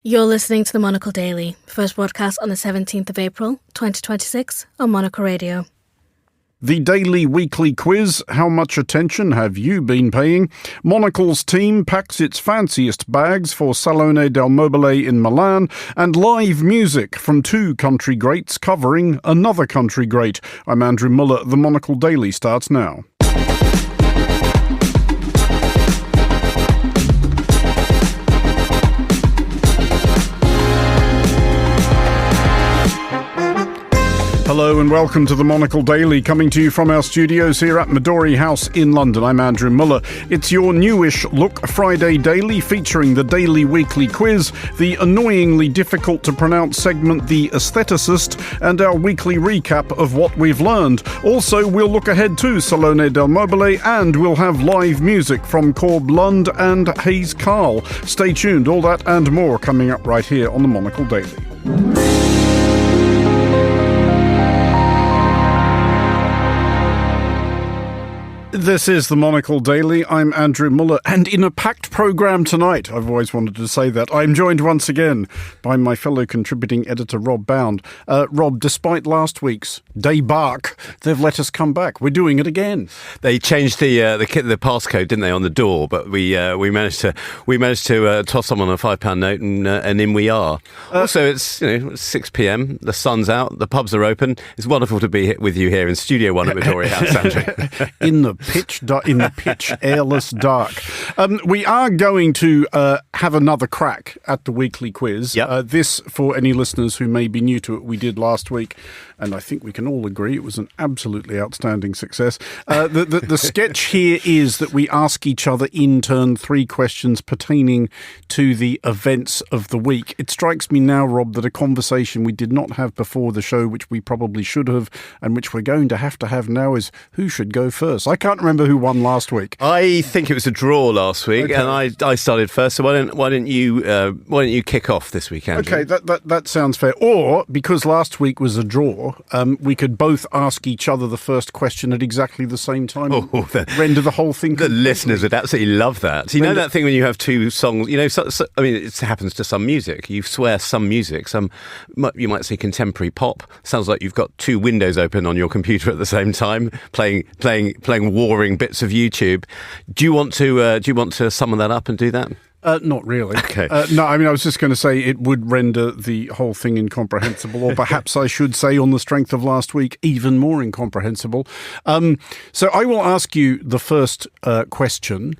You're listening to the Monocle Daily, first broadcast on the 17th of April, 2026, on Monocle Radio. The daily weekly quiz, how much attention have you been paying? Monocle's team packs its fanciest bags for Salone del Mobile in Milan, and live music from two country greats covering another country great. I'm Andrew Mueller. The Monocle Daily starts now. Hello and welcome to the Monocle Daily, coming to you from our studios here at Midori House in London. I'm Andrew Mueller. It's your newish Look Friday Daily, featuring the daily weekly quiz, the annoyingly difficult to pronounce segment The Aestheticist, and our weekly recap of what we've learned. Also, we'll look ahead to Salone del Mobile, and we'll have live music from Corb Lund and Hayes Carl. Stay tuned, all that and more coming up right here on the Monocle Daily. This is the Monocle Daily. I'm Andrew Mueller, and in a packed programme tonight, I've always wanted to say that, I'm joined once again by my fellow contributing editor, Rob Bound. Rob, despite last week's debacle, they've let us come back. We're doing it again. They changed the passcode, didn't they, on the door? But we managed to toss someone a £5 note, and in we are. Also, it's 6 p.m. The sun's out. The pubs are open. It's wonderful to be with you here in Studio One at Midori House, Andrew. In the pitch airless dark. We are going to have another crack at the weekly quiz. Yep. This, for any listeners who may be new to it, we did last week, and I think we can all agree it was an absolutely outstanding success. The sketch here is that we ask each other in turn 3 questions pertaining to the events of the week. It strikes me now, Rob, that a conversation we did not have before the show, which we probably should have, and which we're going to have now, is who should go first. I can't remember who won last week. I think it was a draw last week, okay. And I started first. So why don't you kick off this week, Andrew? Okay, that sounds fair. Or because last week was a draw, we could both ask each other the first question at exactly the same time. Render the whole thing. The listeners would absolutely love that. You know that thing when you have two songs. It happens to some music. You swear some music. You might say contemporary pop. Sounds like you've got 2 windows open on your computer at the same time, playing warring bits of YouTube. Do you want to sum that up and do that? Not really. Okay. No, I was just going to say it would render the whole thing incomprehensible, or perhaps I should say, on the strength of last week, even more incomprehensible. So I will ask you the first question.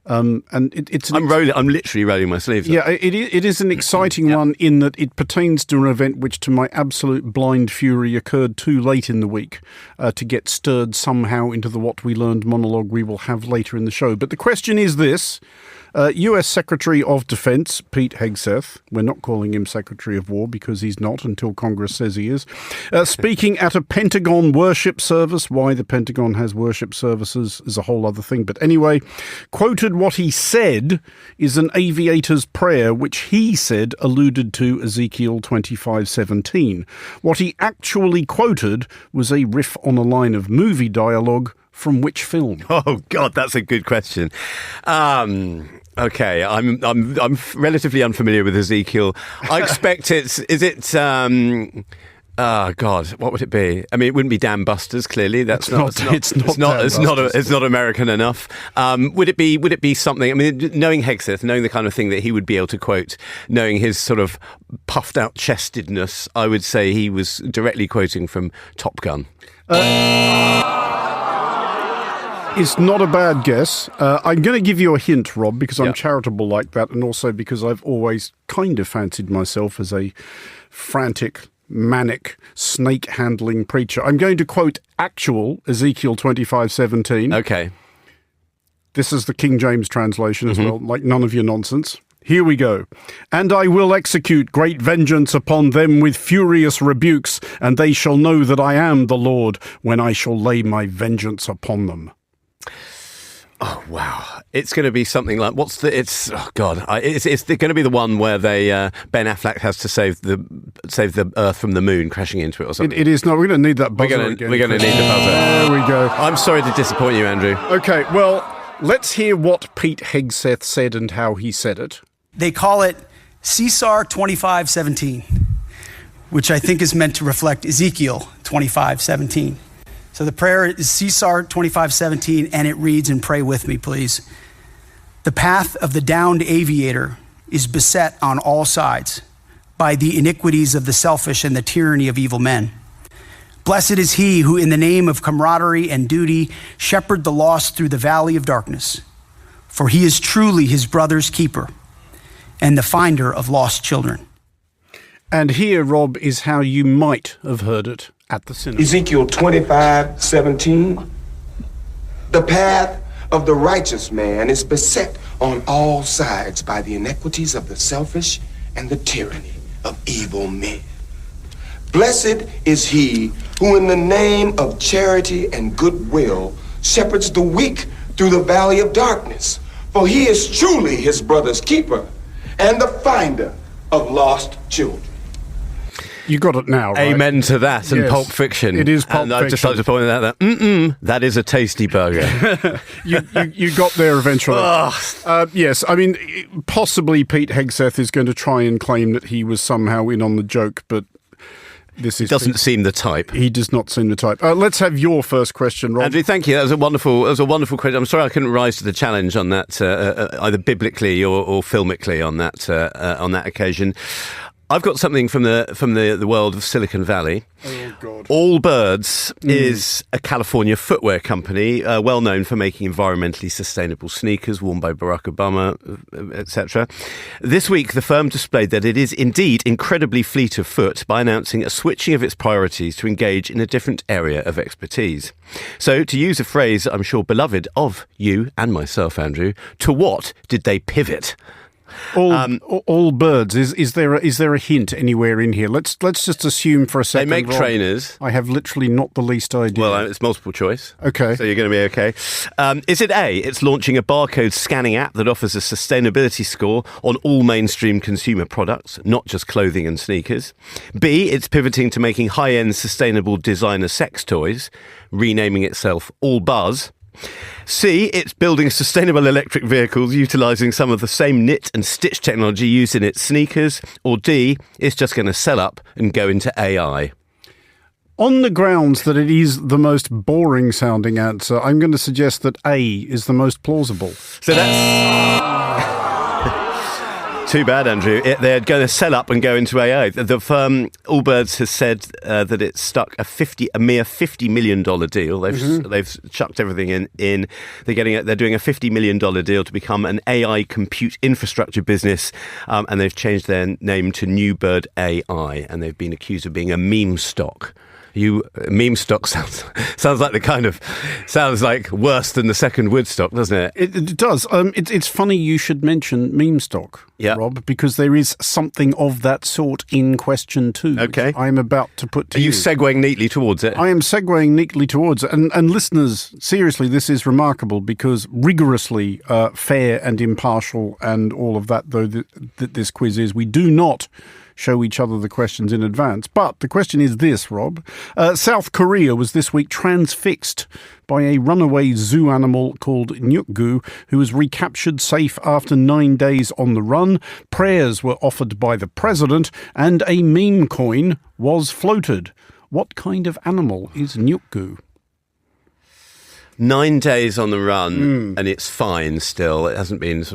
And it's I'm literally rolling my sleeves up. Yeah, it is an exciting one in that it pertains to an event which, to my absolute blind fury, occurred too late in the week to get stirred somehow into the What We Learned monologue we will have later in the show. But the question is this. US Secretary of Defense Pete Hegseth, we're not calling him Secretary of War because he's not until Congress says he is, speaking at a Pentagon worship service. Why the Pentagon has worship services is a whole other thing. But anyway, quoted what he said is an aviator's prayer, which he said alluded to Ezekiel 25:17. What he actually quoted was a riff on a line of movie dialogue. From which film? Oh God, that's a good question. Okay, I'm relatively unfamiliar with Ezekiel. I expect oh God, what would it be? It wouldn't be Dam Busters. Clearly, it's not American enough. Would it be something? Knowing Hegseth, knowing the kind of thing that he would be able to quote, knowing his sort of puffed out chestedness, I would say he was directly quoting from Top Gun. It's not a bad guess. I'm going to give you a hint, Rob, because I'm charitable like that, and also because I've always kind of fancied myself as a frantic, manic, snake-handling preacher. I'm going to quote actual Ezekiel 25:17. Okay. This is the King James translation as well, like none of your nonsense. Here we go. And I will execute great vengeance upon them with furious rebukes, and they shall know that I am the Lord when I shall lay my vengeance upon them. Oh wow! It's going to be something like It's going to be the one where Ben Affleck has to save the Earth from the moon crashing into it or something. It is not. We're going to need that buzzer again. We're going to need the buzzer. There we go. I'm sorry to disappoint you, Andrew. Okay, well, let's hear what Pete Hegseth said and how he said it. They call it Caesar 25:17, which I think is meant to reflect Ezekiel 25:17. So the prayer is Caesar 25:17, and it reads, and pray with me, please. The path of the downed aviator is beset on all sides by the iniquities of the selfish and the tyranny of evil men. Blessed is he who, in the name of camaraderie and duty, shepherd the lost through the valley of darkness, for he is truly his brother's keeper and the finder of lost children. And here, Rob, is how you might have heard it at the cinema. Ezekiel 25:17. The path of the righteous man is beset on all sides by the iniquities of the selfish and the tyranny of evil men. Blessed is he who in the name of charity and goodwill shepherds the weak through the valley of darkness, for he is truly his brother's keeper and the finder of lost children. You got it now, right? Amen to that, and Yes, Pulp Fiction. it is Pulp and I'd just Fiction. like to point out that, that is a tasty burger. You got there eventually. Yes, I mean, possibly Pete Hegseth is going to try and claim that he was somehow in on the joke, but this is Doesn't seem the type. He does not seem the type. Let's have your first question, Rob. Andrew, thank you. That was a wonderful question. I'm sorry I couldn't rise to the challenge on that, either biblically or filmically on that occasion. I've got something from the world of Silicon Valley. Oh, God. Allbirds is a California footwear company, well known for making environmentally sustainable sneakers worn by Barack Obama, etc. This week, the firm displayed that it is indeed incredibly fleet of foot by announcing a switching of its priorities to engage in a different area of expertise. So, to use a phrase I'm sure beloved of you and myself, Andrew, to what did they pivot? All birds. Is there a hint anywhere in here? Let's just assume for a second. They make Rob, trainers. I have literally not the least idea. Well, it's multiple choice. Okay. So you're going to be okay. Is it A, it's launching a barcode scanning app that offers a sustainability score on all mainstream consumer products, not just clothing and sneakers? B, it's pivoting to making high-end sustainable designer sex toys, renaming itself All Buzz. C, it's building sustainable electric vehicles utilising some of the same knit and stitch technology used in its sneakers. Or D, it's just going to sell up and go into AI. On the grounds that it is the most boring sounding answer, I'm going to suggest that A is the most plausible. So that's... Too bad, Andrew. They're going to sell up and go into AI. The firm Allbirds has said that it's stuck a mere $50 million deal. They've chucked everything in. They're doing a $50 million deal to become an AI compute infrastructure business, and they've changed their name to Newbird AI, and they've been accused of being a meme stock. Meme stock sounds like worse than the second Woodstock, doesn't it? It does. It's funny you should mention meme stock, Rob, because there is something of that sort in question too. Okay. I'm about to put to you. Are you segueing neatly towards it? I am segueing neatly towards it. And listeners, seriously, this is remarkable because rigorously fair and impartial and all of that, though that this quiz is, we do not show each other the questions in advance. But the question is this, Rob. South Korea was this week transfixed by a runaway zoo animal called Nyukgu, who was recaptured safe after 9 days on the run. Prayers were offered by the president, and a meme coin was floated. What kind of animal is Nyukgu? 9 days on the run, and it's fine still. It hasn't been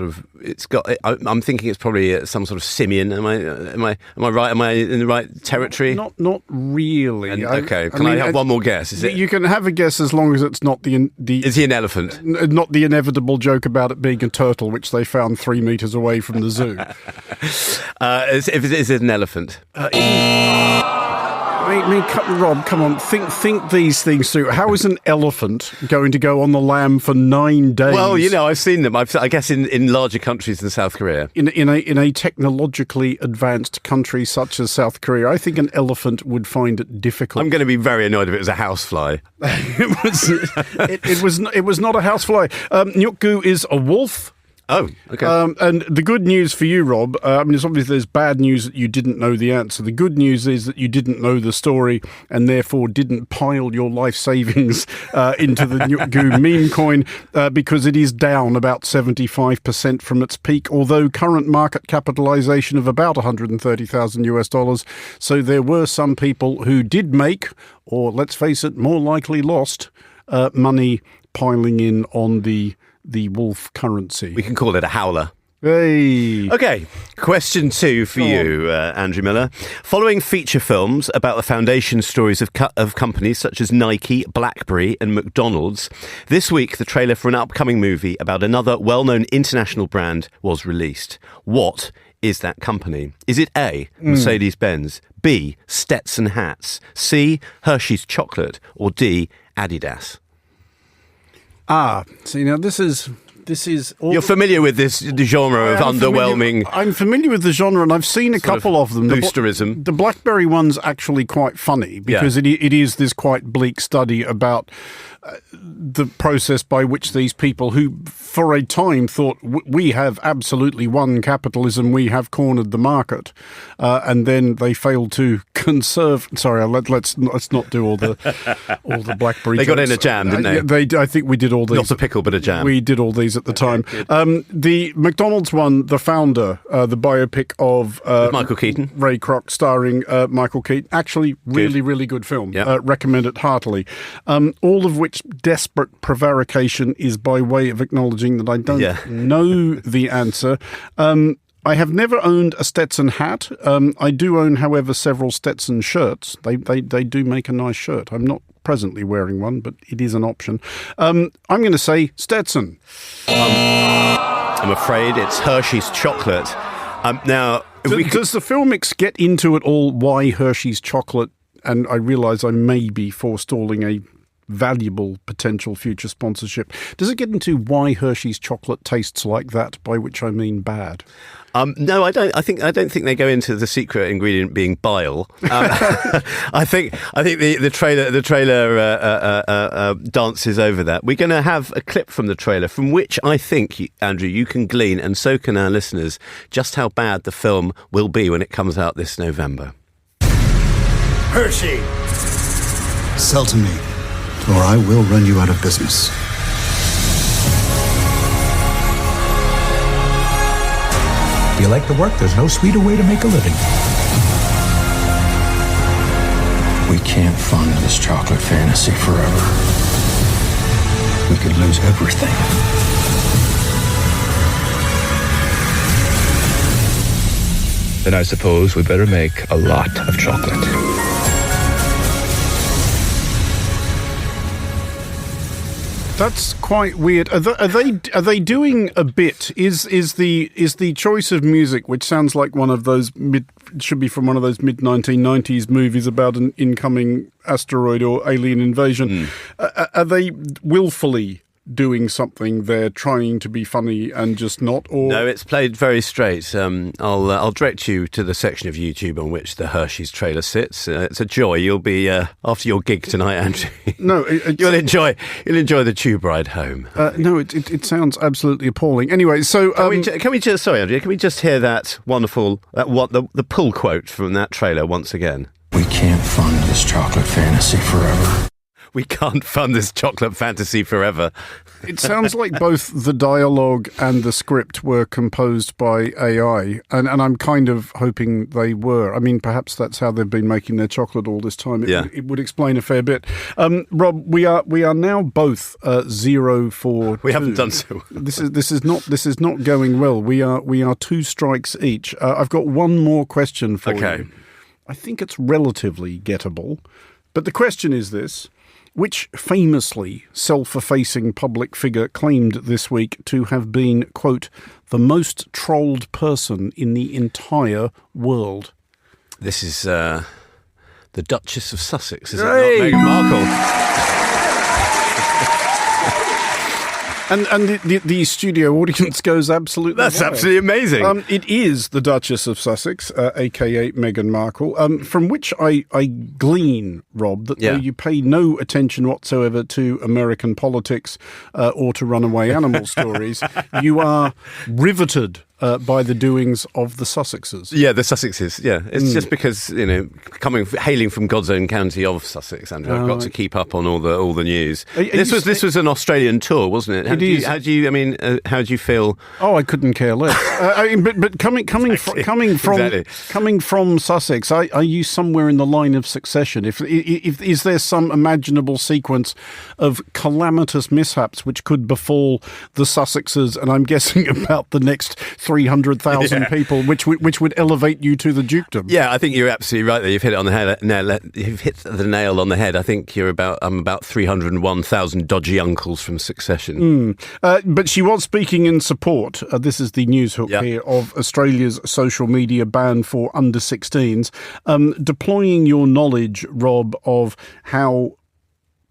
I'm thinking it's probably some sort of simian. Am I right? Am I in the right territory? Not really. Okay. Can I have one more guess? Is it? You can have a guess as long as it's not the. Is he an elephant? Not the inevitable joke about it being a turtle, which they found 3 meters away from the zoo. Is it an elephant? Rob, come on, think these things through. How is an elephant going to go on the lam for 9 days? Well, I've seen them. I guess in larger countries than South Korea. In a technologically advanced country such as South Korea, I think an elephant would find it difficult. I'm going to be very annoyed if it was a housefly. It was not a housefly. Nyukgu is a wolf. Oh, okay. And the good news for you, Rob, it's obvious there's bad news that you didn't know the answer. The good news is that you didn't know the story and therefore didn't pile your life savings into the Goo meme coin because it is down about 75% from its peak, although current market capitalization of about $130,000. So there were some people who did make, or let's face it, more likely lost money piling in on the wolf currency. We can call it a howler. Hey. Okay, question 2 for you, Andrew Mueller. Following feature films about the foundation stories of companies such as Nike, BlackBerry and McDonald's, this week the trailer for an upcoming movie about another well-known international brand was released. What is that company? Is it A, Mercedes-Benz, B, Stetson hats, C, Hershey's chocolate, or D, Adidas? See, now this is all... You're familiar with the genre of underwhelming... I'm familiar with the genre, and I've seen a couple of them. Boosterism. The BlackBerry one's actually quite funny, because it is this quite bleak study about the process by which these people who, for a time, thought we have absolutely won capitalism, we have cornered the market, and then they failed to conserve... Sorry, let's not do all the BlackBerry They got jokes. in a jam, didn't they? I think we did all these. Not a pickle, but a jam. We did all these at the time. The McDonald's one, the founder, the biopic of Michael Keaton, Ray Kroc, starring Michael Keaton, actually really good film. Yep. Recommend it heartily. All of which desperate prevarication is by way of acknowledging that I don't know the answer. I have never owned a Stetson hat. I do own, however, several Stetson shirts. They do make a nice shirt. I'm not presently wearing one, but it is an option. I'm going to say Stetson. I'm afraid it's Hershey's chocolate. Now, does the filmics get into it all why Hershey's chocolate? And I realise I may be forestalling a valuable potential future sponsorship. Does it get into why Hershey's chocolate tastes like that, by which I mean bad? No, I don't. I don't think they go into the secret ingredient being bile. I think the trailer dances over that. We're going to have a clip from the trailer, from which I think, Andrew, you can glean, and so can our listeners, just how bad the film will be when it comes out this November. Hershey, sell to me, or I will run you out of business. If you like the work, there's no sweeter way to make a living. We can't fund this chocolate fantasy forever. We could lose everything. Then I suppose we better make a lot of chocolate. That's quite weird. Are they doing a bit? Is the choice of music, which sounds like one of those should be from one of those mid-1990s movies about an incoming asteroid or alien invasion? Are they willfully doing something they're trying to be funny and just not? Or no, it's played very straight. I'll direct you to the section of YouTube on which the Hershey's trailer sits. It's a joy. You'll be after your gig tonight, Andrew. No, you'll enjoy the tube ride home. No, it sounds absolutely appalling. Anyway, so can we just sorry, Andrew? Can we just hear that wonderful the pull quote from that trailer once again? We can't fund this chocolate fantasy forever. We can't fund this chocolate fantasy forever. It sounds like both the dialogue and the script were composed by AI, and I'm kind of hoping they were. I mean, perhaps that's how they've been making their chocolate all this time. It would explain a fair bit. Rob, we are now both 0 for 2. We haven't done so. This is not going well. We are 2 strikes each. I've got one more question for you. I think it's relatively gettable, but the question is this. Which famously self-effacing public figure claimed this week to have been, quote, the most trolled person in the entire world? This is the Duchess of Sussex, is it not? Meghan Markle. And the studio audience goes absolutely That's wild. absolutely amazing. It is the Duchess of Sussex, a.k.a. Meghan Markle, from which I glean, Rob, that though you pay no attention whatsoever to American politics or to runaway animal stories, you are riveted by the doings of the Sussexes. Yeah, the Sussexes. Yeah, it's just because hailing from God's own county of Sussex, Andrew, I've got to keep up on all the news. This was an Australian tour, wasn't it? How do you feel? Oh, I couldn't care less. But coming from Sussex, are you somewhere in the line of succession? If is there some imaginable sequence of calamitous mishaps which could befall the Sussexes, and I'm guessing about the next 300,000 people, which would elevate you to the dukedom? Yeah, I think you're absolutely right there. You've hit it on the head. You've hit the nail on the head. I think I'm about 301,000 dodgy uncles from Succession. But she was speaking in support. This is the news hook here of Australia's social media ban for under 16s. Deploying your knowledge, Rob, of how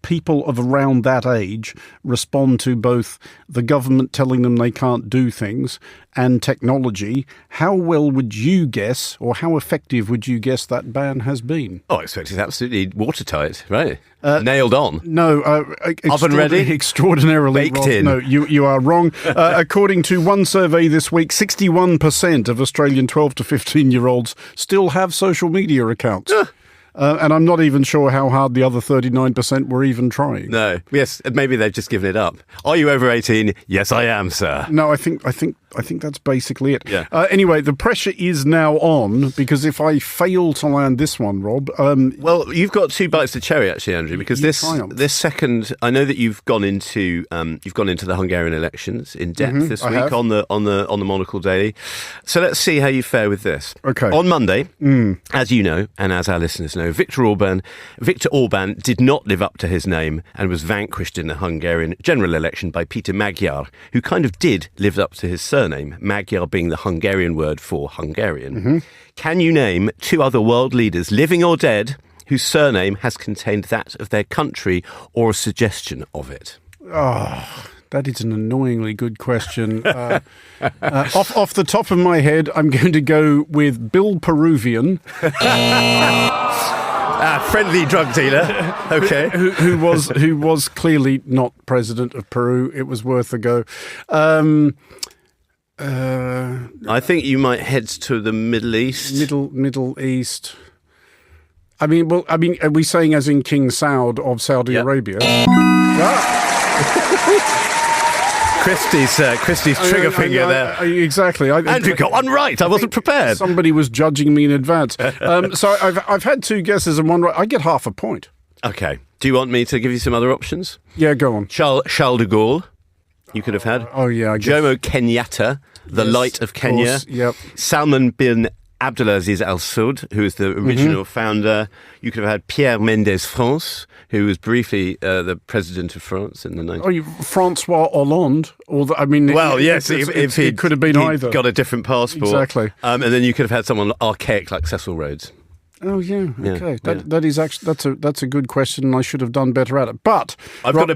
people of around that age respond to both the government telling them they can't do things and technology, how well would you guess, or how effective would you guess that ban has been? Oh, I expect it's absolutely watertight, right? Nailed on. No, oven ready? Extraordinarily baked wrong. in. No, you are wrong. According to one survey this week, 61% of Australian 12 to 15-year-olds still have social media accounts. And I'm not even sure how hard the other 39% were even trying. No. Yes, maybe they've just given it up. Are you over 18? Yes, I am, sir. No, I think that's basically it. Yeah. Anyway, the pressure is now on, because if I fail to land this one, Rob... well, you've got two bites to cherry, actually, Andrew, because this second... I know that you've gone into the Hungarian elections in depth this week on the Monocle Daily. So let's see how you fare with this. Okay. On Monday, as you know, and as our listeners know, Viktor Orban did not live up to his name and was vanquished in the Hungarian general election by Peter Magyar, who kind of did live up to his surname, Magyar being the Hungarian word for Hungarian. Can you name two other world leaders, living or dead, whose surname has contained that of their country or a suggestion of it? Oh, that is an annoyingly good question. Off the top of my head, I'm going to go with Bill Peruvian. Friendly drug dealer. Okay. who was clearly not president of Peru. It was worth a go. I think you might head to the Middle East. Middle East. I mean, are we saying as in King Saud of Saudi Arabia? Christie's trigger finger there. Exactly. Andrew got one right. I wasn't prepared. Somebody was judging me in advance. So I've had two guesses and one right. I get half a point. Okay. Do you want me to give you some other options? Yeah, go on. Charles de Gaulle, you could have had. Oh, yeah. I guess. Jomo Kenyatta, the light of Kenya. Course, yep. Salman bin Abdulaziz Al Saud, who is the original founder. You could have had Pierre Mendès France, who was briefly the president of France in the 90s. Oh, Francois Hollande. It could have been either. Got a different passport. Exactly. And then you could have had someone archaic like Cecil Rhodes. Oh yeah, okay. That is actually that's a good question, and I should have done better at it. But I've got a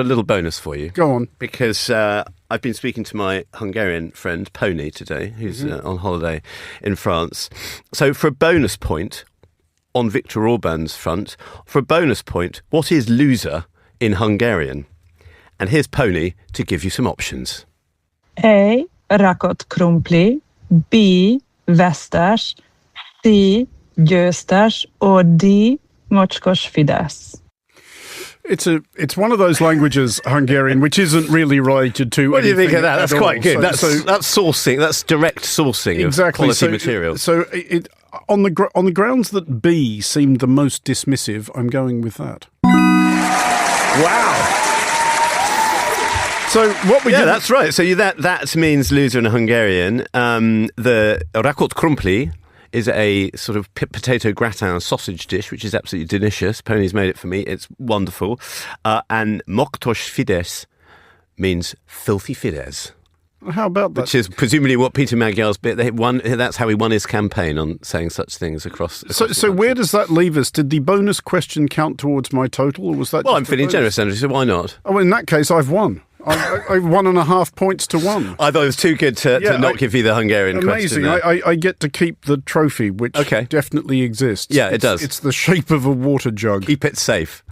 little bonus for you. Go on, because I've been speaking to my Hungarian friend Pony today, who's on holiday in France. So for a bonus point on Viktor Orban's front, what is loser in Hungarian? And here's Pony to give you some options. A. Rakott krumpli. B. Vesztes. C. Győztes, or D. Mocskos Fidesz. It's one of those languages, Hungarian, which isn't really related to. What do you think of that? That's quite good. So That's sourcing. That's direct sourcing of quality material. So on the grounds that B seemed the most dismissive, I'm going with that. Wow. So what we that's right. So that means loser in Hungarian. The Rakott krumpli is a sort of potato gratin sausage dish, which is absolutely delicious. Pony's made it for me. It's wonderful. And Mocskos Fidesz means filthy Fidesz. How about that? Which is presumably what Peter Magyar's bit. That's how he won his campaign, on saying such things across So where does that leave us? Did the bonus question count towards my total, or was that? Well, I'm feeling generous, Andrew, so why not? Oh, in that case, I've won. I 1.5 points to 1. I thought it was too good to not give you the Hungarian amazing. question. I get to keep the trophy, which definitely exists. Yeah, it does. It's the shape of a water jug. Keep it safe.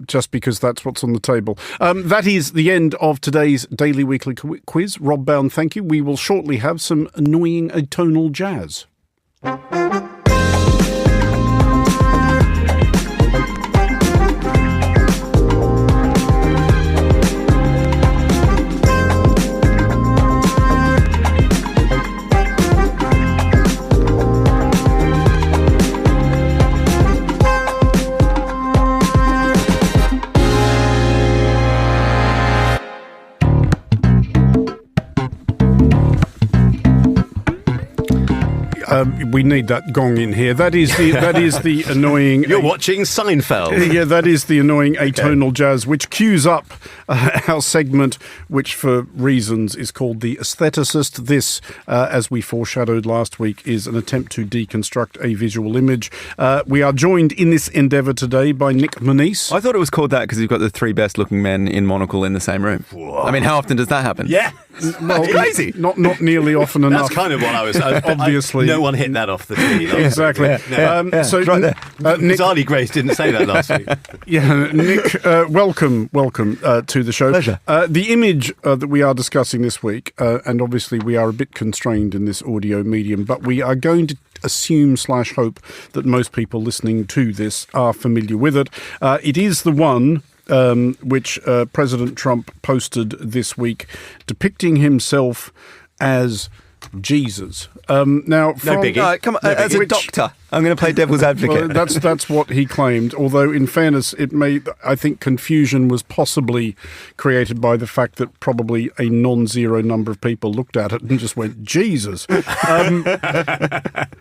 Just because that's what's on the table. That is the end of today's Daily Weekly Quiz. Rob Bound, thank you. We will shortly have some annoying atonal jazz. We need that gong in here. That is the annoying. You're watching Seinfeld. Yeah, that is the annoying atonal jazz, which cues up our segment, which for reasons is called The Aestheticist. This, as we foreshadowed last week, is an attempt to deconstruct a visual image. We are joined in this endeavour today by Nick Moniz. I thought it was called that because you've got the three best looking men in Monocle in the same room. Whoa. I mean, how often does that happen? Yeah. Well, crazy. Not nearly often enough. That's kind of what I was. Obviously. No one hit that off the tree. Exactly. So right there. Nick, Bizarrely, Grace didn't say that last week. Yeah, Nick, welcome to the show. Pleasure. The image that we are discussing this week, and obviously we are a bit constrained in this audio medium, but we are going to assume/hope that most people listening to this are familiar with it. It is the one which President Trump posted this week, depicting himself as Jesus. Now, no biggie. No, come on, as a doctor, I'm going to play devil's advocate. Well, that's what he claimed. Although, in fairness, I think confusion was possibly created by the fact that probably a non-zero number of people looked at it and just went, Jesus.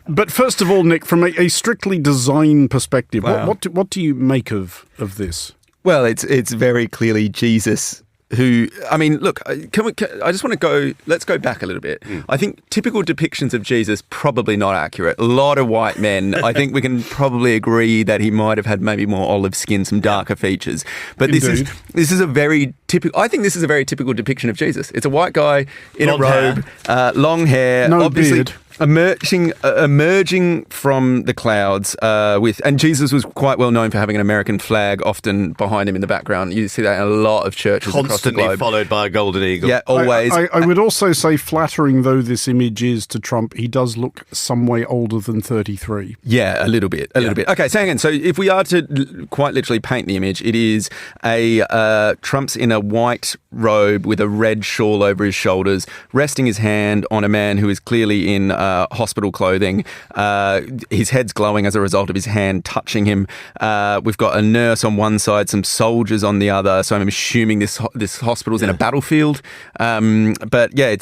But first of all, Nick, from a strictly design perspective, Wow. what do you make of this? Well, it's very clearly Jesus who, I mean, look, I just want to let's go back a little bit. I think typical depictions of Jesus, probably not accurate. A lot of white men. I think we can probably agree that he might have had maybe more olive skin, some darker features. But this is a very typical, I think this is a very typical depiction of Jesus. It's a white guy in a robe, long hair, no obviously beard. Emerging from the clouds and Jesus was quite well known for having an American flag often behind him in the background. You see that in a lot of churches across the Constantly globe. followed by a golden eagle. Yeah, always. I would also say, flattering though this image is to Trump, he does look some way older than 33. Yeah, a little bit. Okay, so hang on. So if we are to quite literally paint the image, it is Trump's in a white robe with a red shawl over his shoulders, resting his hand on a man who is clearly in hospital clothing. His head's glowing as a result of his hand touching him. We've got a nurse on one side, some soldiers on the other. So I'm assuming this hospital's in a battlefield. But yeah,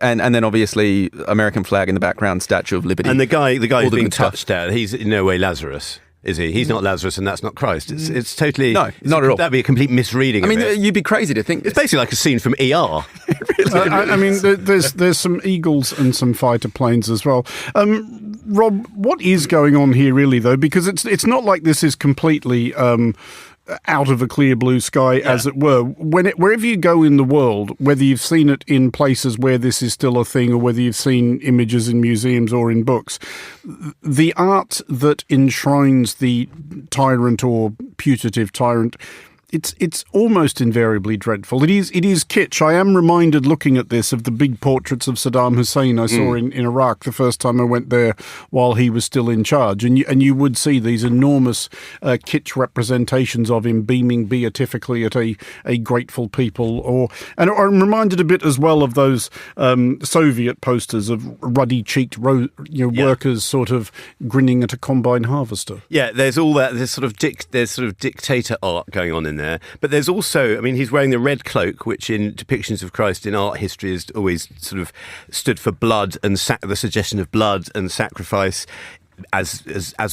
and then obviously American flag in the background, Statue of Liberty. And the guy who's being good stuff. touched at, he's in no way Lazarus. Is he? He's not Lazarus, and that's not Christ. It's totally no, not at all. That'd be a complete misreading. I mean, of it. you'd be crazy to think It's basically like a scene from ER. I mean, there's some eagles and some fighter planes as well. Rob, what is going on here, really, though? Because it's not like this is completely out of a clear blue sky, as it were. Wherever you go in the world, whether you've seen it in places where this is still a thing or whether you've seen images in museums or in books, the art that enshrines the tyrant or putative tyrant, it's almost invariably dreadful. It is kitsch. I am reminded, looking at this, of the big portraits of Saddam Hussein I saw in Iraq the first time I went there while he was still in charge. And you would see these enormous kitsch representations of him beaming beatifically at a grateful people. And I'm reminded a bit as well of those Soviet posters of ruddy-cheeked workers sort of grinning at a combine harvester. Yeah, there's all that. There's sort of dictator art going on in there. But there's also, I mean, he's wearing the red cloak, which in depictions of Christ in art history has always sort of stood for blood and the suggestion of blood and sacrifice. as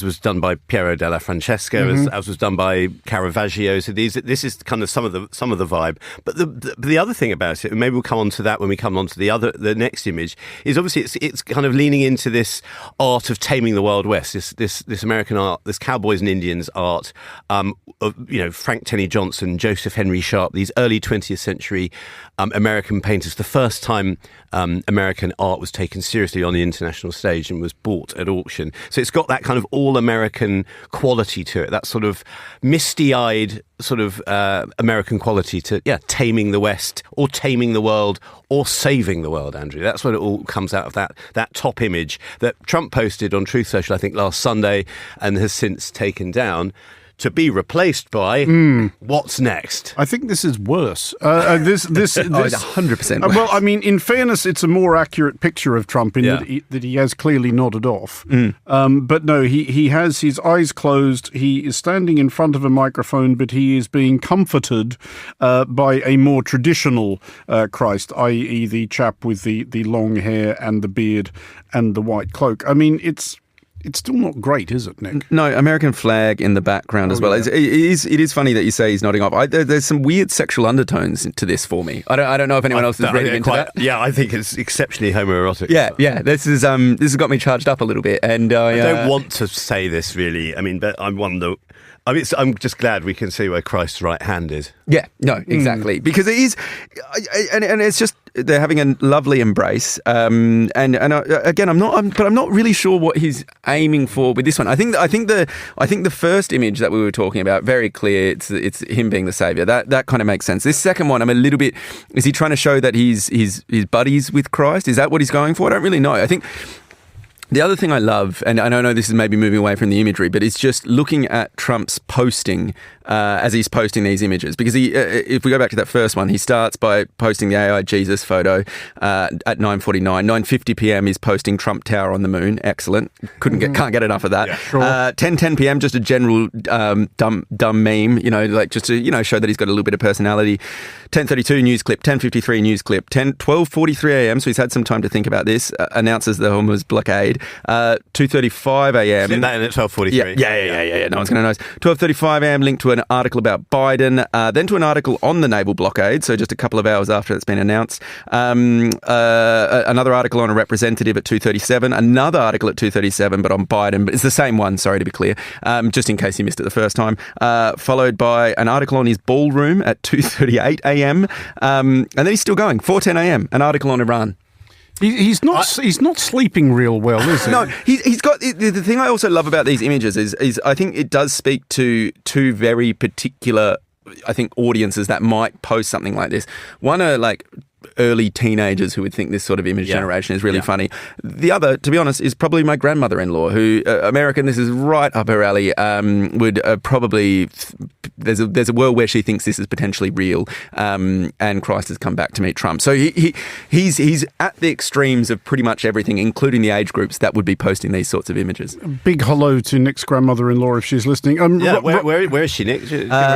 was done by Piero della Francesca, as was done by Caravaggio. So this is kind of some of the vibe. But the other thing about it, and maybe we'll come on to that when we come on to the next image, is obviously it's kind of leaning into this art of taming the Wild West, this American art, this cowboys and Indians art of Frank Tenney Johnson, Joseph Henry Sharp, these early 20th century American painters. The first time American art was taken seriously on the international stage and was bought at auction. So it's got that kind of all-American quality to it, that sort of misty-eyed sort of American quality to, taming the West or taming the world or saving the world, Andrew. That's what it all comes out of, that top image that Trump posted on Truth Social, I think, last Sunday and has since taken down, to be replaced by what's next? I think this is worse. This is 100% worse. Well, I mean, in fairness, it's a more accurate picture of Trump in that he has clearly nodded off. But no, he has his eyes closed. He is standing in front of a microphone, but he is being comforted by a more traditional Christ, i.e. the chap with the long hair and the beard and the white cloak. I mean, it's still not great, is it, Nick? No, American flag in the background as well. Yeah. It is funny that you say he's nodding off. There's some weird sexual undertones to this for me. I don't know if anyone else is reading into that. Yeah, I think it's exceptionally homoerotic. Yeah. This has got me charged up a little bit, and I don't want to say this really. I mean, but I wonder. I'm just glad we can see where Christ's right hand is. Yeah, no, exactly, because it is, and it's just they're having a lovely embrace. And again, I'm not really sure what he's aiming for with this one. I think the first image that we were talking about, very clear. It's him being the savior. That kind of makes sense. This second one, I'm a little bit. Is he trying to show that he's buddies with Christ? Is that what he's going for? I don't really know. I think. The other thing I love, and I know this is maybe moving away from the imagery, but it's just looking at Trump's posting as he's posting these images. Because if we go back to that first one, he starts by posting the AI Jesus photo at 9:49. 9:50 p.m. he's posting Trump Tower on the moon. Excellent. Can't get enough of that. Yeah, sure. 10:10 p.m. just a general dumb meme, just to show that he's got a little bit of personality. 10:32 news clip. 10:53 news clip. 12:43 a.m. So he's had some time to think about this. Announces the Hormuz blockade. 2:35 a.m. Isn't that in at 12:43? Yeah. No one's going to know. 12:35 a.m. linked to an article about Biden, then to an article on the naval blockade, so just a couple of hours after it's been announced. Another article on a representative at 2:37, another article at 2:37, but on Biden, but it's the same one, sorry to be clear, just in case you missed it the first time, followed by an article on his ballroom at 2:38 a.m., and then he's still going, 4:10 a.m., an article on Iran. He's not sleeping real well, is he? No, he's got the thing I also love about these images is I think it does speak to two very particular, I think, audiences that might post something like this. One are like early teenagers who would think this sort of image generation is really funny. The other, to be honest, is probably my grandmother-in-law, who American. This is right up her alley. Would probably there's a world where she thinks this is potentially real, and Christ has come back to meet Trump. So he's at the extremes of pretty much everything, including the age groups that would be posting these sorts of images. Big hello to Nick's grandmother-in-law if she's listening. Where is she, Nick?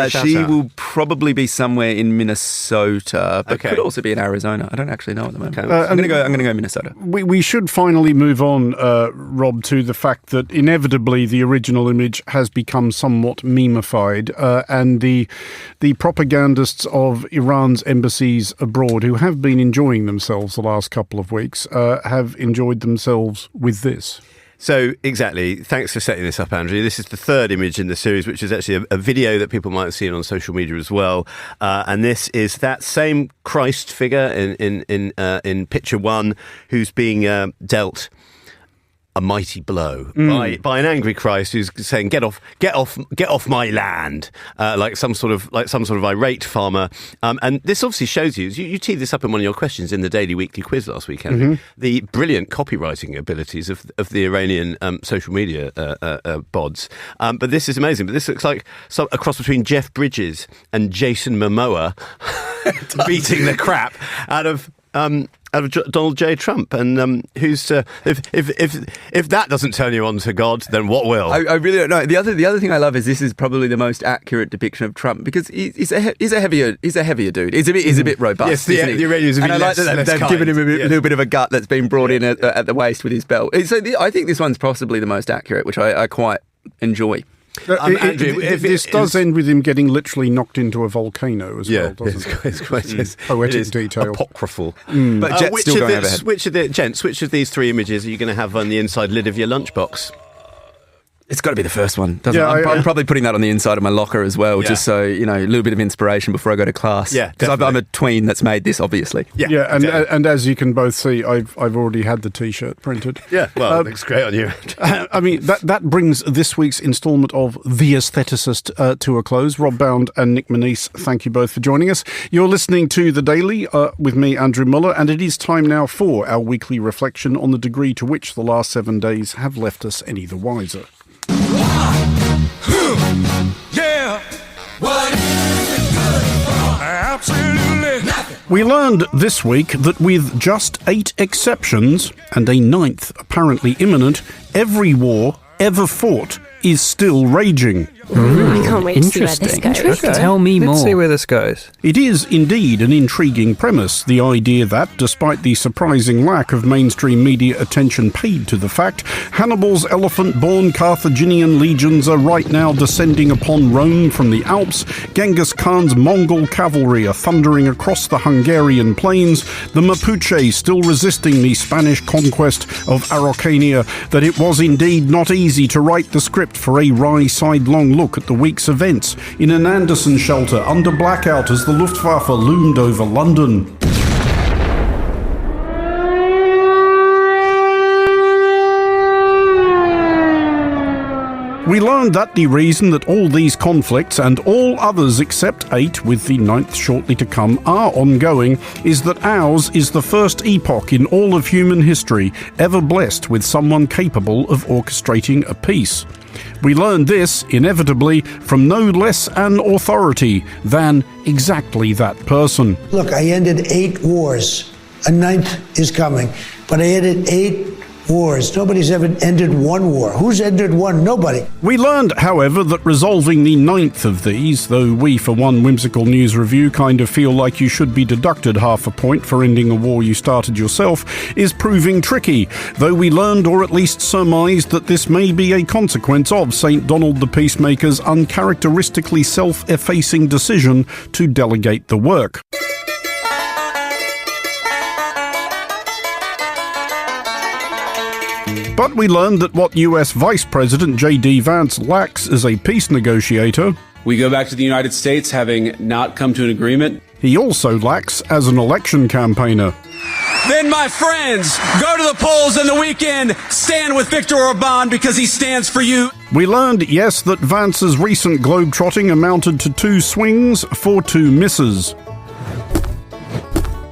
She will probably be somewhere in Minnesota, but could also be in Arizona. I don't actually know at the moment. Okay. I'm going to go Minnesota. We should finally move on, Rob, to the fact that inevitably the original image has become somewhat memeified, and the propagandists of Iran's embassies abroad, who have been enjoying themselves the last couple of weeks, have enjoyed themselves with this. So, exactly. Thanks for setting this up, Andrew. This is the third image in the series, which is actually a video that people might have seen on social media as well. And this is that same Christ figure in picture one, who's being dealt a mighty blow by an angry Christ who's saying, "Get off my land," like some sort of irate farmer. And this obviously shows you teed this up in one of your questions in the Daily Weekly quiz last weekend. The brilliant copywriting abilities of the Iranian social media bods. But this is amazing. But this looks like a cross between Jeff Bridges and Jason Momoa beating the crap out of out of Donald J. Trump, and who's if that doesn't turn you on to God, then what will? I really don't know. The other thing I love is this is probably the most accurate depiction of Trump because he's a heavier dude. He's a bit robust. Yes, the Iranians. And I like that they've given him a little bit of a gut that's been brought in at the waist with his belt. So I think this one's possibly the most accurate, which I quite enjoy. Andrew, this does end with him getting literally knocked into a volcano as well, doesn't it? It's quite poetic detail. Apocryphal. But Jet's still going overhead. Which of these three images are you going to have on the inside lid of your lunchbox? It's got to be the first one, doesn't it? I'm probably putting that on the inside of my locker as well, just so, a little bit of inspiration before I go to class. Yeah, because I'm a tween that's made this, obviously. And as you can both see, I've already had the T-shirt printed. Yeah, well, it looks great on you. I mean, that brings this week's instalment of The Aestheticist to a close. Rob Bound and Nick Manise, thank you both for joining us. You're listening to The Daily with me, Andrew Mueller, and it is time now for our weekly reflection on the degree to which the last 7 days have left us any the wiser. Yeah. What is it good for? Absolutely nothing. We learned this week that with just 8 exceptions and a 9th apparently imminent, every war ever fought is still raging. I can't wait to see where this goes. Okay. Tell me more. Let's see where this goes. It is indeed an intriguing premise, the idea that, despite the surprising lack of mainstream media attention paid to the fact, Hannibal's elephant-born Carthaginian legions are right now descending upon Rome from the Alps, Genghis Khan's Mongol cavalry are thundering across the Hungarian plains, the Mapuche still resisting the Spanish conquest of Araucania, that it was indeed not easy to write the script for a wry sidelong look at the week's events in an Anderson shelter under blackout as the Luftwaffe loomed over London. We learned that the reason that all these conflicts and all others except 8, with the 9th shortly to come, are ongoing is that ours is the first epoch in all of human history ever blessed with someone capable of orchestrating a peace. We learned this, inevitably, from no less an authority than exactly that person. Look, I ended 8 wars. A 9th is coming. But I ended 8 wars. Nobody's ever ended 1 war. Who's ended 1? Nobody. We learned, however, that resolving the 9th of these, though we, for one whimsical news review, kind of feel like you should be deducted half a point for ending a war you started yourself, is proving tricky, though we learned, or at least surmised, that this may be a consequence of St. Donald the Peacemaker's uncharacteristically self-effacing decision to delegate the work. But we learned that what US Vice President J.D. Vance lacks as a peace negotiator, we go back to the United States having not come to an agreement. He also lacks as an election campaigner. Then, my friends, go to the polls on the weekend, stand with Viktor Orban because he stands for you. We learned, yes, that Vance's recent globetrotting amounted to 2 swings for 2 misses.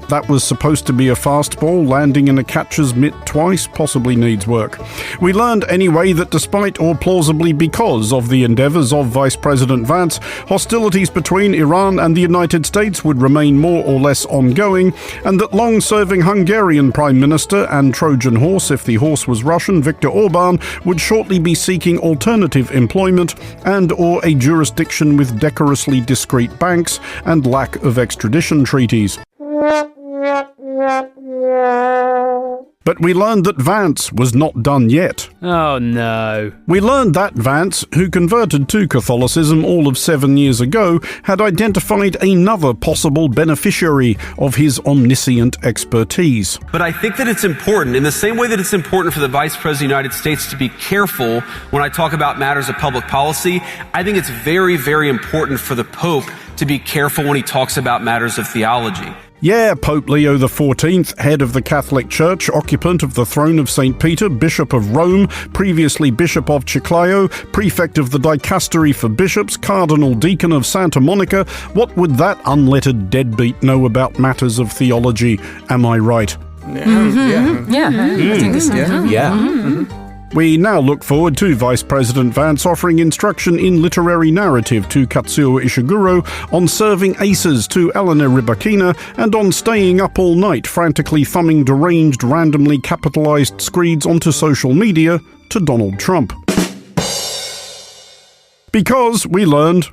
That was supposed to be a fastball, landing in a catcher's mitt twice possibly needs work. We learned anyway that despite or plausibly because of the endeavours of Vice President Vance, hostilities between Iran and the United States would remain more or less ongoing, and that long-serving Hungarian Prime Minister and Trojan horse, if the horse was Russian, Viktor Orban, would shortly be seeking alternative employment and or a jurisdiction with decorously discreet banks and lack of extradition treaties. But we learned that Vance was not done yet. Oh no. We learned that Vance, who converted to Catholicism all of 7 years ago, had identified another possible beneficiary of his omniscient expertise. But I think that it's important, in the same way that it's important for the Vice President of the United States to be careful when I talk about matters of public policy, I think it's very, very important for the Pope to be careful when he talks about matters of theology. Yeah, Pope Leo XIV, head of the Catholic Church, occupant of the throne of St. Peter, Bishop of Rome, previously Bishop of Chiclayo, prefect of the Dicastery for Bishops, Cardinal Deacon of Santa Monica. What would that unlettered deadbeat know about matters of theology? Am I right? Yeah. I think so. Yeah. We now look forward to Vice President Vance offering instruction in literary narrative to Katsuo Ishiguro, on serving aces to Elena Rybakina, and on staying up all night frantically thumbing deranged, randomly capitalized screeds onto social media to Donald Trump. Because we learned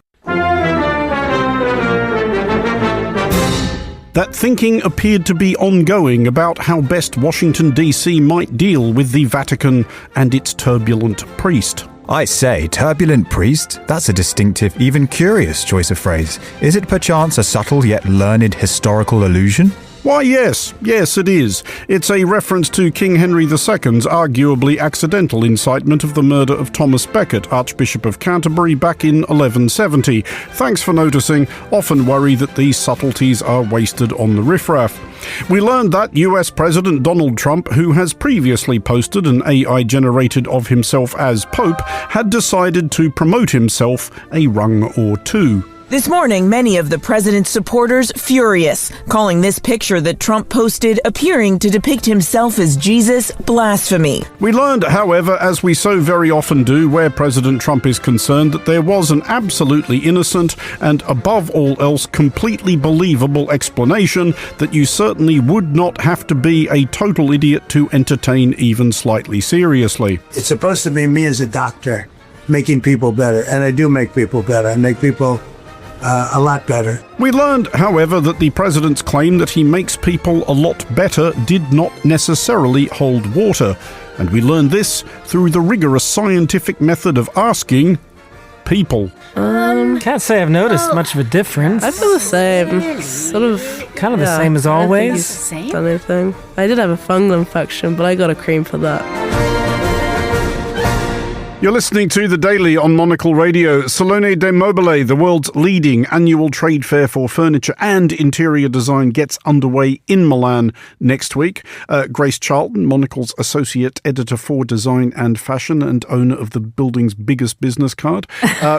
that thinking appeared to be ongoing about how best Washington, D.C. might deal with the Vatican and its turbulent priest. I say, turbulent priest? That's a distinctive, even curious choice of phrase. Is it perchance a subtle yet learned historical allusion? Why, yes, it is. It's a reference to King Henry II's arguably accidental incitement of the murder of Thomas Becket, Archbishop of Canterbury, back in 1170. Thanks for noticing. Often worry that these subtleties are wasted on the riffraff. We learned that US President Donald Trump, who has previously posted an AI generated of himself as Pope, had decided to promote himself a rung or two. This morning, many of the president's supporters furious, calling this picture that Trump posted appearing to depict himself as Jesus blasphemy. We learned, however, as we so very often do where President Trump is concerned, that there was an absolutely innocent and, above all else, completely believable explanation that you certainly would not have to be a total idiot to entertain even slightly seriously. It's supposed to be me as a doctor making people better, and I do make people better. I make people a lot better. We learned, however, that the president's claim that he makes people a lot better did not necessarily hold water, and we learned this through the rigorous scientific method of asking people. Can't say I've noticed much of a difference. I feel the same. Sort of kind of the same as always. Done anything. I did have a fungal infection, but I got a cream for that. You're listening to The Daily on Monocle Radio. Salone del Mobile, the world's leading annual trade fair for furniture and interior design, gets underway in Milan next week. Grace Charlton, Monocle's associate editor for design and fashion and owner of the building's biggest business card,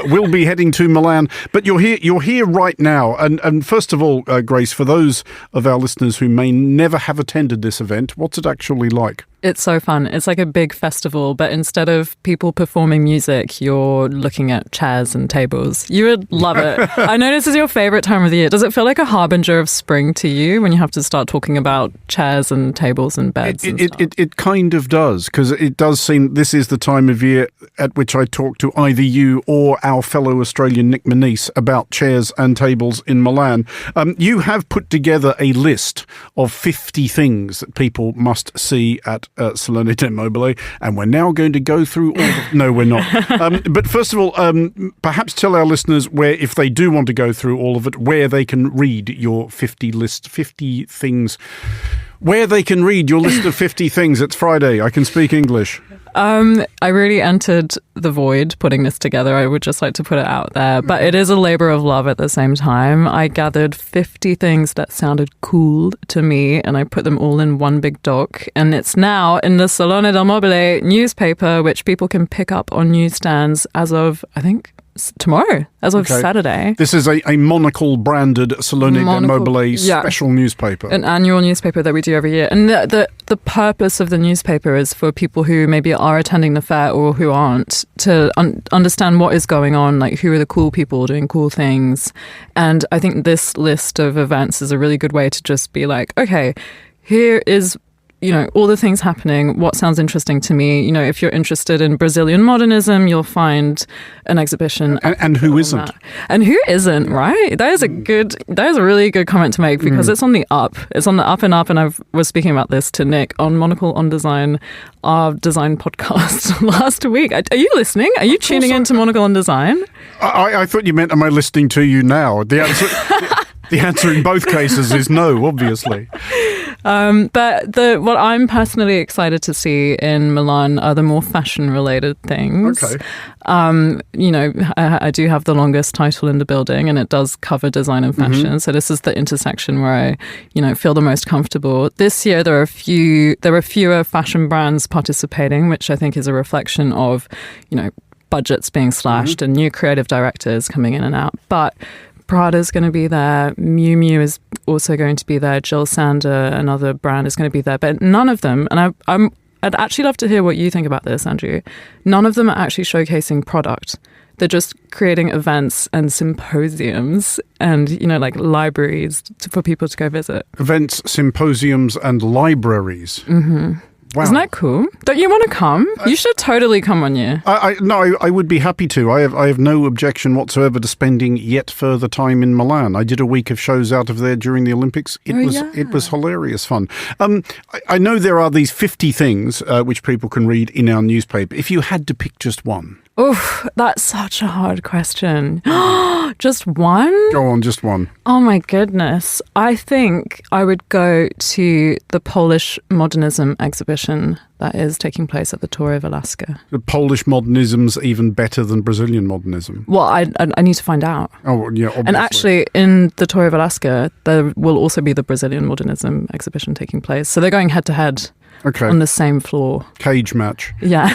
will be heading to Milan. But you're here right now. And first of all, Grace, for those of our listeners who may never have attended this event, what's it actually like? It's so fun. It's like a big festival, but instead of people performing music, you're looking at chairs and tables. You would love it. I know this is your favorite time of the year. Does it feel like a harbinger of spring to you when you have to start talking about chairs and tables and beds? It kind of does, because it does seem this is the time of year at which I talk to either you or our fellow Australian Nick Manise about chairs and tables in Milan. You have put together a list of 50 things that people must see at Salone del Mobile, and we're now going to go through all no, we're not. But first of all, perhaps tell our listeners where, if they do want to go through all of it, where they can read your 50 things. Where they can read your list of 50 things. It's Friday. I can speak English. I really entered the void putting this together. I would just like to put it out there. But it is a labor of love at the same time. I gathered 50 things that sounded cool to me, and I put them all in one big doc. And it's now in the Salone del Mobile newspaper, which people can pick up on newsstands as of, I think, tomorrow, as of Saturday. This is a Monocle branded Salone del Mobile special newspaper. An annual newspaper that we do every year. And the purpose of the newspaper is for people who maybe are attending the fair or who aren't to understand what is going on, like who are the cool people doing cool things. And I think this list of events is a really good way to just be like, okay, here is all the things happening, what sounds interesting to me. If you're interested in Brazilian modernism, you'll find an exhibition. And who isn't? And who isn't, right? That is a really good comment to make, because it's on the up. It's on the up and up. And I was speaking about this to Nick on Monocle on Design, our design podcast last week. Are you listening? Are you tuning into Monocle on Design? I thought you meant, am I listening to you now? The answer, the answer in both cases is no, obviously. But what I'm personally excited to see in Milan are the more fashion-related things. Okay. I do have the longest title in the building, and it does cover design and fashion. Mm-hmm. So this is the intersection where I, feel the most comfortable. This year there are fewer fashion brands participating, which I think is a reflection of, budgets being slashed and new creative directors coming in and out. But Prada's going to be there. Miu Miu is also going to be there. Jill Sander, another brand, is going to be there. But none of them, and I I'd actually love to hear what you think about this, Andrew. None of them are actually showcasing product. They're just creating events and symposiums and, like libraries for people to go visit. Events, symposiums and libraries. Mm-hmm. Wow. Isn't that cool? Don't you want to come? You should totally come one year. I would be happy to. I have no objection whatsoever to spending yet further time in Milan. I did a week of shows out of there during the Olympics. It was hilarious fun. I know there are these 50 things which people can read in our newspaper. If you had to pick just one. Oof, that's such a hard question. Just one? Go on, just one. Oh my goodness. I think I would go to the Polish modernism exhibition that is taking place at the Torre Velasca. The Polish modernism's even better than Brazilian modernism. Well, I need to find out. Oh, yeah, obviously. And actually, in the Torre Velasca, there will also be the Brazilian modernism exhibition taking place. So they're going head to head. Okay. On the same floor. Cage match. Yeah.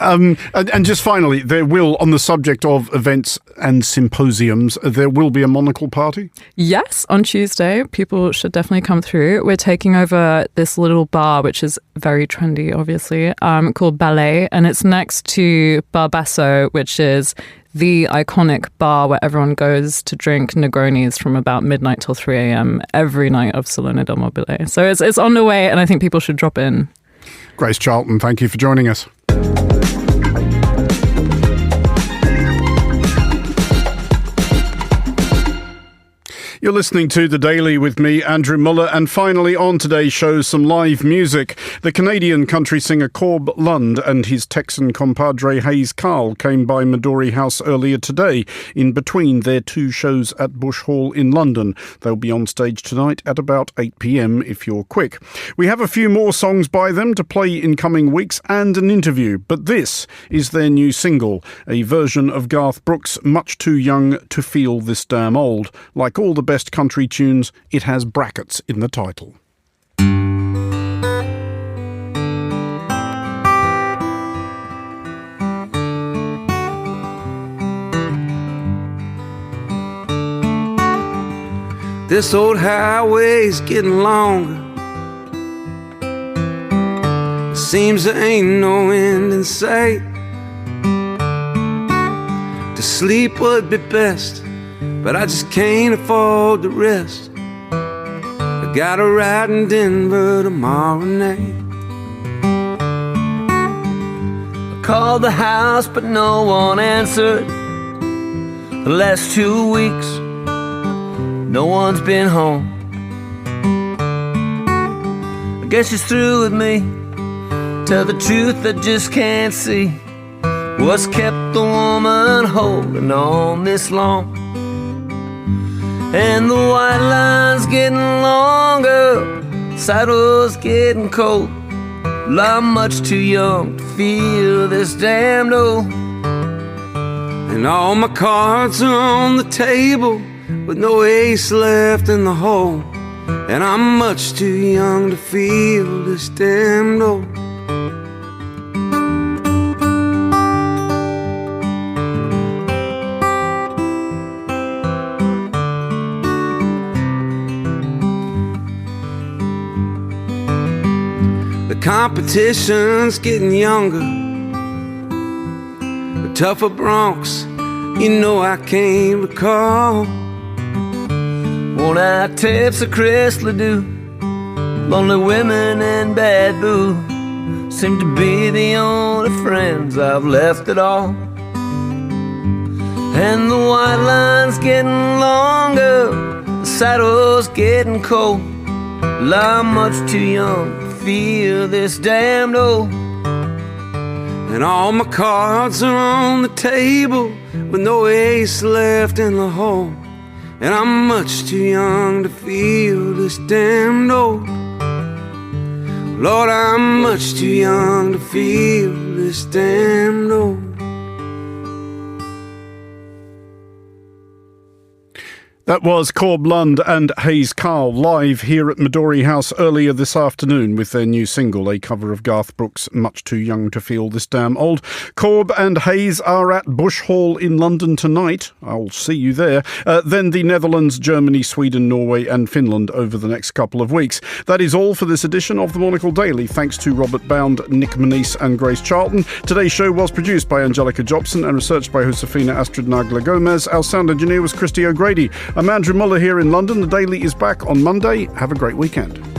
And just finally, there will, on the subject of events and symposiums, there will be a Monocle party? Yes, on Tuesday. People should definitely come through. We're taking over this little bar, which is very trendy, obviously, called Ballet. And it's next to Bar Basso, which is the iconic bar where everyone goes to drink Negronis from about midnight till 3 a.m. every night of Salone del Mobile. So it's on the way, and I think people should drop in. Grace Charlton, thank you for joining us. You're listening to The Daily with me, Andrew Mueller, and finally on today's show, some live music. The Canadian country singer Corb Lund and his Texan compadre Hayes Carl came by Midori House earlier today, in between their two shows at Bush Hall in London. They'll be on stage tonight at about 8 p.m. if you're quick. We have a few more songs by them to play in coming weeks and an interview, but this is their new single, a version of Garth Brooks' Much Too Young to Feel This Damn Old. Like all the best country tunes, it has brackets in the title. This old highway's getting longer. It seems there ain't no end in sight. To sleep would be best, but I just can't afford the rest. I got a ride in Denver tomorrow night. I called the house, but no one answered. The last 2 weeks, no one's been home. I guess she's through with me. Tell the truth, I just can't see what's kept the woman holding on this long. And the white line's getting longer, sidewalk's getting cold. Well, I'm much too young to feel this damned old. And all my cards are on the table, with no ace left in the hole. And I'm much too young to feel this damned old. The competition's getting younger, the tougher broncs, you know I can't recall. Worn out tips of Chrysler do, lonely women and bad boo seem to be the only friends I've left at all. And the white line's getting longer, the saddle's getting cold. Well, I'm much too young to feel this damned old. And all my cards are on the table, with no ace left in the hole. And I'm much too young to feel this damned old. Lord, I'm much too young to feel this damned old. That was Corb Lund and Hayes Carl live here at Midori House earlier this afternoon with their new single, a cover of Garth Brooks' Much Too Young to Feel This Damn Old. Corb and Hayes are at Bush Hall in London tonight. I'll see you there. Then the Netherlands, Germany, Sweden, Norway and Finland over the next couple of weeks. That is all for this edition of the Monocle Daily. Thanks to Robert Bound, Nick Manise and Grace Charlton. Today's show was produced by Angelica Jobson and researched by Josefina Astrid Nagla Gomez. Our sound engineer was Christy O'Grady. I'm Andrew Mueller here in London. The Daily is back on Monday. Have a great weekend.